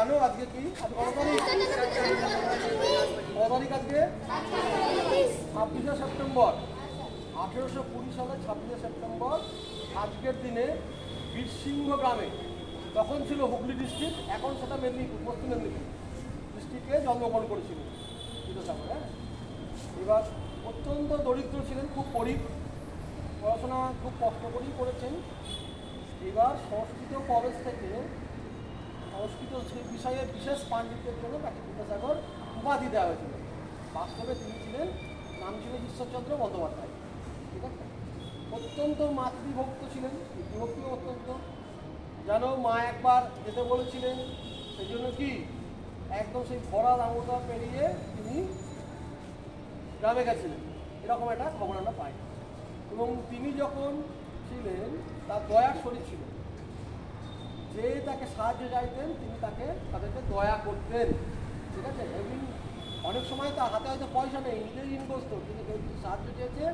জানো আজকে কি? আজ কত তারিখ? কত তারিখ আজকে? 26শে সেপ্টেম্বর। 1820 সালে 26শে সেপ্টেম্বর আজকের দিনে বীরসিংহ গ্রামে, তখন ছিল হুগলি ডিস্ট্রিক্ট, এখন সেটা মেদিনীপুর, পশ্চিম মেদিনীপুর ডিস্ট্রিক্টে জন্মগ্রহণ করেছিল বিদ্যাসাগর। হ্যাঁ, এবার অত্যন্ত দরিদ্র ছিলেন, খুব গরিব, পড়াশোনা খুব কষ্ট করেই করেছেন। এবার সংস্কৃত কলেজ থেকে সংস্কৃত বিষয়ে বিশেষ পাণ্ডিত্যের জন্য তাকে বিদ্যাসাগর উপাধি দেওয়া হয়েছিল। বাস্তবে তিনি ছিলেন, নাম ছিল ঈশ্বরচন্দ্র বন্দ্যোপাধ্যায়। ঠিক আছে, অত্যন্ত মাতৃভক্ত ছিলেন, বিভক্তিও অত্যন্ত। যেন মা একবার যেতে বলেছিলেন, সেই জন্য কি একদম সেই ভরা দামোদর পেরিয়ে তিনি গ্রামে গেছিলেন, এরকম একটা খবর আমরা পাই। এবং তিনি যখন ছিলেন তার দয়ার শরীর ছিল, যে তাকে সাহায্য চাইতেন তিনি তাদেরকে দয়া করতেন। ঠিক আছে, এবং অনেক সময় তার হাতে হয়তো পয়সা নেই, নিজেই ঋণ করতো, কিন্তু কেউ কিছু সাহায্য চেয়েছে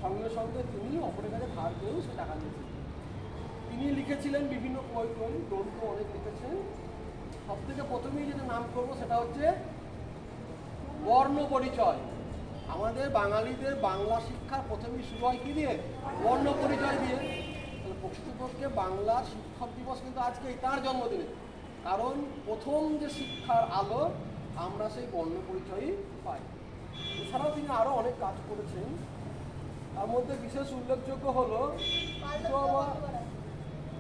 সঙ্গে সঙ্গে তিনি অপরের কাছে ধার করেও সে টাকা দিয়েছেন। তিনি লিখেছিলেন বিভিন্ন গ্রন্থ অনেক লিখেছেন। সব থেকে প্রথমেই যেটা নাম করবো সেটা হচ্ছে বর্ণ পরিচয়। আমাদের বাঙালিদের বাংলা শিক্ষার প্রথমেই শুরু হয় কি দিয়ে? বর্ণ পরিচয় দিয়ে। তাহলে প্রকৃতপক্ষে বাংলার শিক্ষক দিবস কিন্তু আজকেই তার জন্মদিনে, কারণ প্রথম যে শিক্ষার আলো আমরা সেই বর্ণ পরিচয়ই পাই। এছাড়াও তিনি আরও অনেক কাজ করেছেন, তার মধ্যে বিশেষ উল্লেখযোগ্য হলো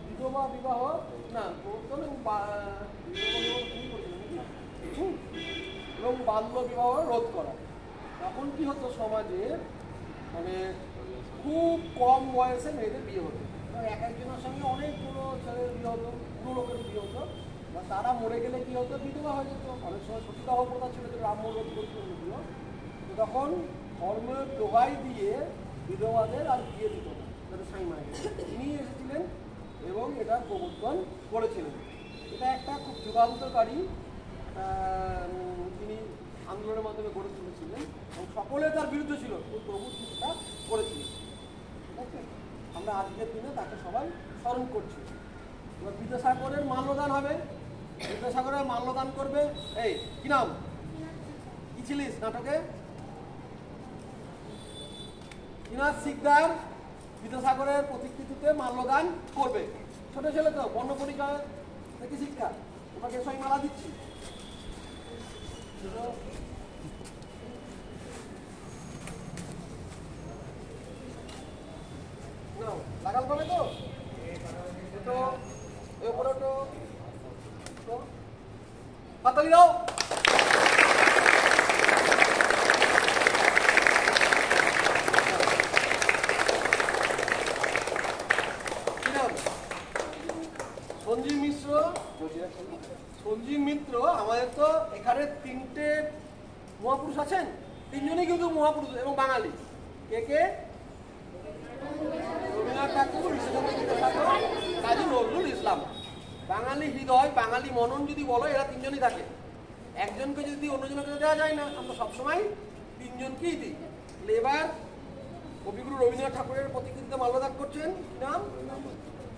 বিধবা বিবাহ, না এবং বাল্য বিবাহ রোধ করা। তখন কি হতো সমাজে, মানে খুব কম বয়সে মেয়েদের বিয়ে হতো, এক একজনের সঙ্গে অনেকগুলো ছেলের বিয়ে হতো, পুরো লোকের বিয়ে হতো। বা তারা মরে গেলে কি হতো, বিধবা হয়ে যেত। অনেক সময় সতীদাহ প্রথা ছিল, যে রাম রোধ করছিল যদিও। তখন ধর্মের দোহাই দিয়ে বিধবাদের আর বিয়ে দিত না, যাতে স্বামী মারা গেছে। তিনি এসেছিলেন এবং এটা প্রবর্তন করেছিলেন। এটা একটা খুব যুগান্তকারী তিনি আন্দোলনের মাধ্যমে গড়ে তুলেছিলেন এবং সকলে তার বিরুদ্ধে ছিল, তবু সেটা করেছিলেন। ঠিক আছে, আমরা আজকের দিনে তাকে সবাই স্মরণ করছি। এবার বিদ্যাসাগরের মাল্যদান হবে। বিদ্যাসাগরের মাল্যদান করবে এই কি নাম, কি ছিলিস নাটকে? ইনাজ সিকদার বিদ্যাসাগরের প্রতিকৃতিতে মাল্যদান করবে। ছোট ছেলে তো, বর্ণ পরিচয় থেকে শিক্ষা, তোমাকে সবাই মালা দিচ্ছি। লাগাল পাবে তো, এরপরে তো হাতালি দাও। সঞ্জীব মিত্র। সঞ্জীব মিত্র, আমাদের তো এখানে তিনটে মহাপুরুষ আছেন, তিনজনই কিন্তু মহাপুরুষ এবং বাঙালি। কে কে? রবীন্দ্রনাথ ঠাকুর, ঈশ্বরচন্দ্র বিদ্যাসাগর, কাজী নজরুল ইসলাম। বাঙালি হৃদয়, বাঙালি মনন যদি বলো, এরা তিনজনই থাকে। একজনকে যদি অন্যজনকে দেওয়া যায় না, আমরা সবসময় তিনজনকেই দিই। এবার কবিগুরু রবীন্দ্রনাথ ঠাকুরের প্রতিকৃতিতে মাল্যদান করছেন, নাম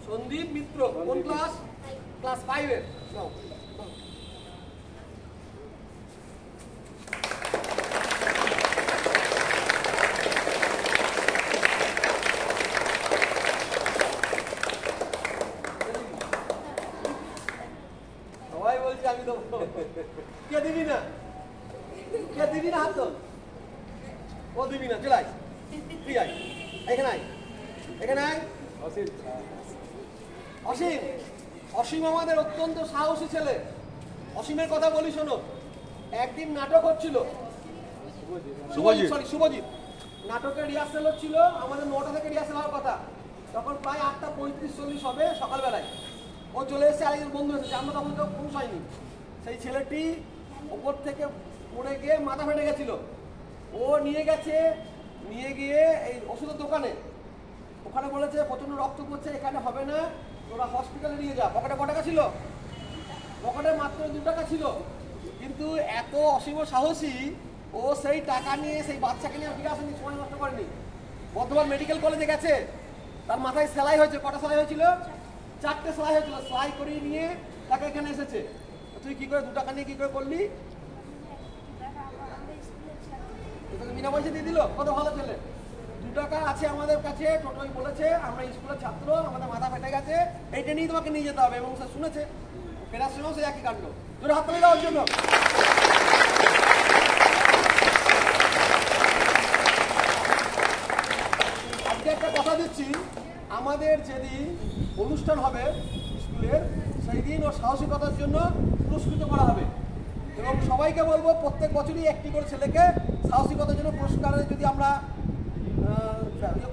সন্দীপ মিত্র। কোন ক্লাস? ক্লাস 5-এর। নাও সবাই বলছে আমি দেবো, কে দিবি না? কে দিবি না? হাত তো ও দিবি না, চলে আয়, তুই আয়, এখানে আয়, এখানে আয়। অসীম, অসীম আমাদের অত্যন্ত সাহসী ছেলে। অসীমের কথা বলি শোনো। একদিন নাটক হচ্ছিল, শুভজিৎ নাটকের রিহার্সেল হচ্ছিল, আমাদের 9টা থেকে রিহার্সেল হওয়ার কথা। তখন প্রায় 8:35-40 হবে সকালবেলায়। ও চলে এসেছে, আরেকজন বন্ধু এসেছে, আমরা তখন তো পুরুষ হয়নি। সেই ছেলেটি ওপর থেকে পড়ে গিয়ে মাথা ফেটে গেছিল। ও নিয়ে গিয়ে এই ওষুধের দোকানে, ওখানে বলেছে প্রচন্ড রক্ত পড়ছে, এখানে হবে না, তোরা হসপিটালে নিয়ে যা। পকেটে কত টাকা ছিল? পকেটে মাত্র 2 টাকা ছিল। কিন্তু এত অসীম সাহসী, ও সেই টাকা নিয়ে সেই বাচ্চাকে নিয়ে ফিরে আসেনি, সময় নষ্ট করেনি। বর্ধমান মেডিকেল কলেজে গেছে, তার মাথায় সেলাই হয়েছে। কটা সেলাই হয়েছিল? 4টে সেলাই হয়েছিল। সেলাই করিয়ে নিয়ে তাকে এখানে এসেছে। তুই কি করে 2 টাকা নিয়ে কি করে করলি? তোকে বিনা পয়সা দিয়ে দিল, কত ভালো ছেলে। 2 টাকা আছে আমাদের কাছে, টোটোই বলেছে আমরা স্কুলের ছাত্র, আমাদের মাথা ফেটে গেছে, এইটা নিয়ে তোমাকে নিয়ে যেতে হবে, এবং সে শুনেছে। ফেরার সময়ও সে একই কাণ্ড। তোর হাত তালি দেওয়ার জন্য। আজকে একটা কথা দিচ্ছি, আমাদের যেদিন অনুষ্ঠান হবে স্কুলের, সেই দিন ওর সাহসিকতার জন্য পুরস্কৃত করা হবে, এবং সবাইকে বলবো প্রত্যেক বছরই একটি করে ছেলেকে সাহসিকতার জন্য পুরস্কারে যদি আমরা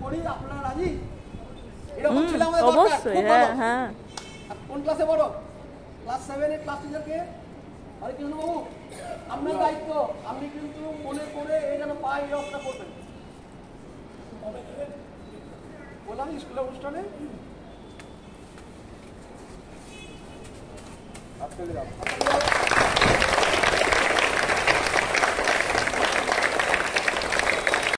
করি, আপনারা রাজি? এরকম ছেলে আমাদের দরকার, খুব ভালো। কোন ক্লাসে বড়? ক্লাস 7 এর ক্লাস টিচারকে আরে কি বাবু, আপনার দায়িত্ব, আপনি কিন্তু মনে করে এই যেন পায় এই ব্যবস্থা করবেন। বললাম স্কুলের অনুষ্ঠানে